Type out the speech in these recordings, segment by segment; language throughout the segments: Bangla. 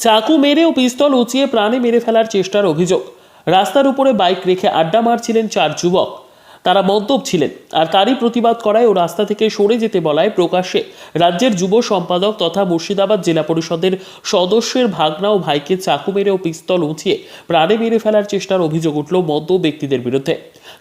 চাকু মেরে ও পিস্তল উঁচিয়ে প্রাণে মেরে ফেলার চেষ্টার অভিযোগ। রাস্তার উপরে বাইক রেখে আড্ডা মারছিলেন 4 যুবক। তারা মদ্যপ ছিলেন, আর তারই প্রতিবাদ করায় ও রাস্তা থেকে সরে যেতে বলায় প্রকাশ্যে রাজ্যের যুব সম্পাদক তথা মুর্শিদাবাদ জেলা পরিষদের সদস্যের ভাগনা ও ভাইকে চাকু মেরে ও পিস্তল উঁচিয়ে প্রাণে মেরে ফেলার চেষ্টার অভিযোগ উঠল মদ্যপ ব্যক্তিদের বিরুদ্ধে।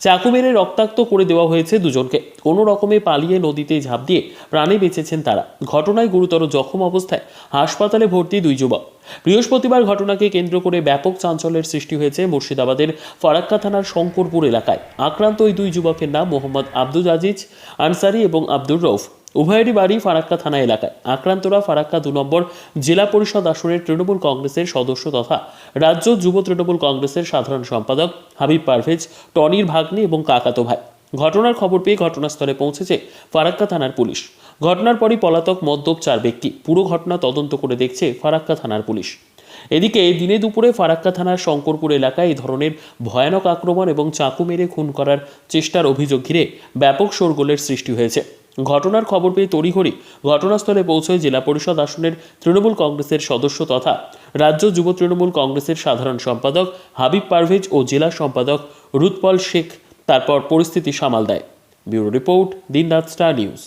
চাকু মেরে রক্তাক্ত করে দেওয়া হয়েছে দুজনকে। কোনো রকমে পালিয়ে নদীতে ঝাঁপ দিয়ে প্রাণে বেঁচেছেন তারা। ঘটনায় গুরুতর জখম অবস্থায় হাসপাতালে ভর্তি 2 যুবক। বৃহস্পতিবার ঘটনাকে কেন্দ্র করে ব্যাপক চাঞ্চল্যের সৃষ্টি হয়েছে মুর্শিদাবাদের ফারাক্কা থানার শঙ্করপুর এলাকায়। আক্রান্ত ওই 2 যুবকের নাম মোহাম্মদ আব্দুল আজিজ আনসারি এবং আব্দুর রউফ। উভয়েরই বাড়ি ফারাক্কা থানা এলাকায়। আক্রান্তরা ফারাক্কা 2 নম্বর জেলা পরিষদ আসনের তৃণমূল কংগ্রেসের সদস্য তথা রাজ্য যুব তৃণমূল কংগ্রেসের সাধারণ সম্পাদক হাবিব পারভেজ, টনির ভাগ্নি এবং কাকাতো ভাই। ঘটনার খবর পেয়ে ঘটনাস্থলে পৌঁছেছে ফারাক্কা থানার পুলিশ। ঘটনার পরই পলাতক মদ্যপ 4 ব্যক্তি। পুরো ঘটনা তদন্ত করে দেখছে ফারাক্কা থানার পুলিশ। এদিকে দিনে দুপুরে ফারাক্কা থানার শঙ্করপুর এলাকায় এই ধরনের ভয়ানক আক্রমণ এবং চাকু মেরে খুন করার চেষ্টার অভিযোগ ঘিরে ব্যাপক শোরগোলের সৃষ্টি হয়েছে। ঘটনার খবর পেয়ে তড়িঘড়ি ঘটনাস্থলে পৌঁছয় জেলা পরিষদ আসনের তৃণমূল কংগ্রেসের সদস্য তথা রাজ্য যুব তৃণমূল কংগ্রেসের সাধারণ সম্পাদক হাবিব পারভেজ ও জেলা সম্পাদক রুৎপল শেখ। তারপর পরিস্থিতি সামাল দেয়। ব্যুরো রিপোর্ট, দিনরাত স্টার নিউজ।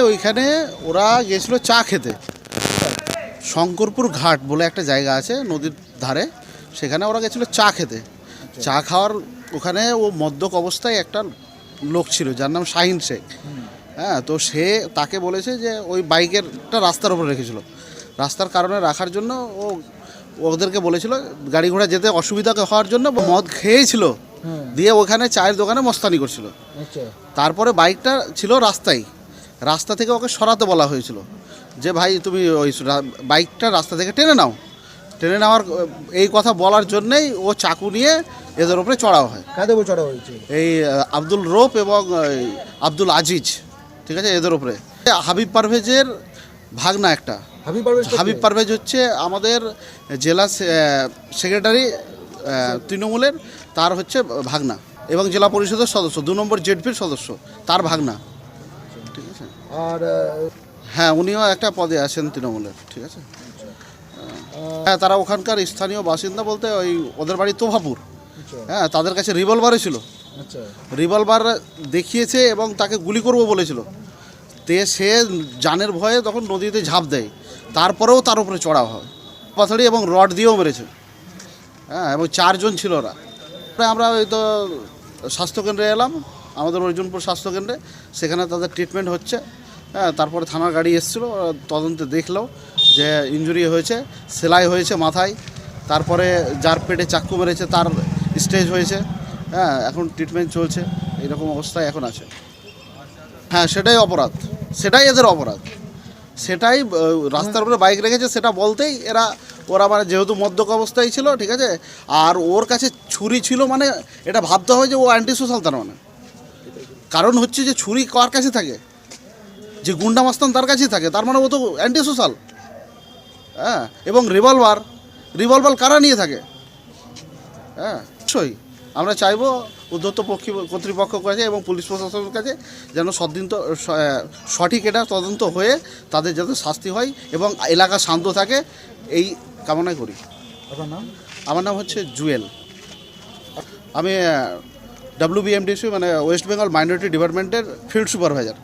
ওইখানে ওরা গেছিল চা খেতে। শঙ্করপুর ঘাট বলে একটা জায়গা আছে নদীর ধারে, সেখানে ওরা গেছিল চা খেতে। চা খাওয়ার ওখানে ও মদ্যপ অবস্থায় একটা লোক ছিল যার নাম শাহিন শেখ। হ্যাঁ, তো সে তাকে বলেছে যে ওই বাইকেরটা রাস্তার উপরে রেখেছিল। রাস্তার কারণে রাখার জন্য ও ওদেরকে বলেছিল গাড়ি ঘোড়া যেতে অসুবিধা হওয়ার জন্য মদ খেয়েছিল, দিয়ে ওখানে চায়ের দোকানে মস্তানি করছিল। তারপরে বাইকটা ছিল রাস্তা থেকে ওকে সরাতে বলা হয়েছিল যে ভাই তুমি ওই বাইকটা রাস্তা থেকে টেনে নেওয়ার এই কথা বলার জন্যেই ও চাকু নিয়ে এদের উপরে চড়াও হয়। কাদের উপরে চড়া হয়েছে? এই আব্দুল রৌফ এবং আব্দুল আজিজ, ঠিক আছে, এদের উপরে। হাবিব পারভেজের ভাগনা একটা। হাবিব পারভেজ হচ্ছে আমাদের জেলা সেক্রেটারি তৃণমূলের, তার হচ্ছে ভাগনা, এবং জেলা পরিষদের সদস্য 2 নম্বর জেডপির সদস্য, তার ভাগনা। ঠিক আছে, আর হ্যাঁ উনিও একটা পদে আছেন তৃণমূলের। ঠিক আছে, হ্যাঁ তারা ওখানকার স্থানীয় বাসিন্দা বলতে ওই ওদের বাড়ি তোফাপুর। হ্যাঁ, তাদের কাছে রিভলভারও ছিল। রিভলভার দেখিয়েছে এবং তাকে গুলি করবো বলেছিল। সে জানের ভয়ে তখন নদীতে ঝাঁপ দেয়। তারপরেও তার উপরে চড়া হয়, পাথড়ি এবং রড দিয়েও মেরেছে। হ্যাঁ, এবং 4 জন ছিল ওরা। আমরা ওই তো স্বাস্থ্যকেন্দ্রে এলাম, আমাদের অর্জুনপুর স্বাস্থ্যকেন্দ্রে, সেখানে তাদের ট্রিটমেন্ট হচ্ছে। হ্যাঁ, তারপরে থানার গাড়ি এসেছিলো, তদন্তে দেখলো যে ইনজুরি হয়েছে, সেলাই হয়েছে মাথায়। তারপরে যার পেটে চাক্কু মেরেছে তার স্টেজ হয়েছে। হ্যাঁ, এখন ট্রিটমেন্ট চলছে, এইরকম অবস্থায় এখন আছে। হ্যাঁ, সেটাই অপরাধ, সেটাই এদের অপরাধ, সেটাই রাস্তার উপরে বাইক রেখেছে সেটা বলতেই ওরা মানে যেহেতু মদ্যপ অবস্থায় ছিল, ঠিক আছে, আর ওর কাছে ছুরি ছিল, মানে এটা ভাবতে হয় যে ও অ্যান্টি সোশ্যাল। তার মানে কারণ হচ্ছে যে ছুরি কার কাছে থাকে, যে গুন্ডা মাস্তান তার কাছেই থাকে, তার মানে ও তো অ্যান্টি সোশ্যাল। হ্যাঁ, এবং রিভলভার কারা নিয়ে থাকে? হ্যাঁ, অবশ্যই আমরা চাইবো উদ্ধত্ত কর্তৃপক্ষের কাছে এবং পুলিশ প্রশাসনের কাছে যেন সঠিক এটা তদন্ত হয়ে তাদের যাতে শাস্তি হয় এবং এলাকা শান্ত থাকে, এই কামনাই করি। আপনার নাম? আমার নাম হচ্ছে জুয়েল। আমি WBMDC মানে ওয়েস্ট বেঙ্গল মাইনরিটি ডিপার্টমেন্টের ফিল্ড সুপারভাইজার।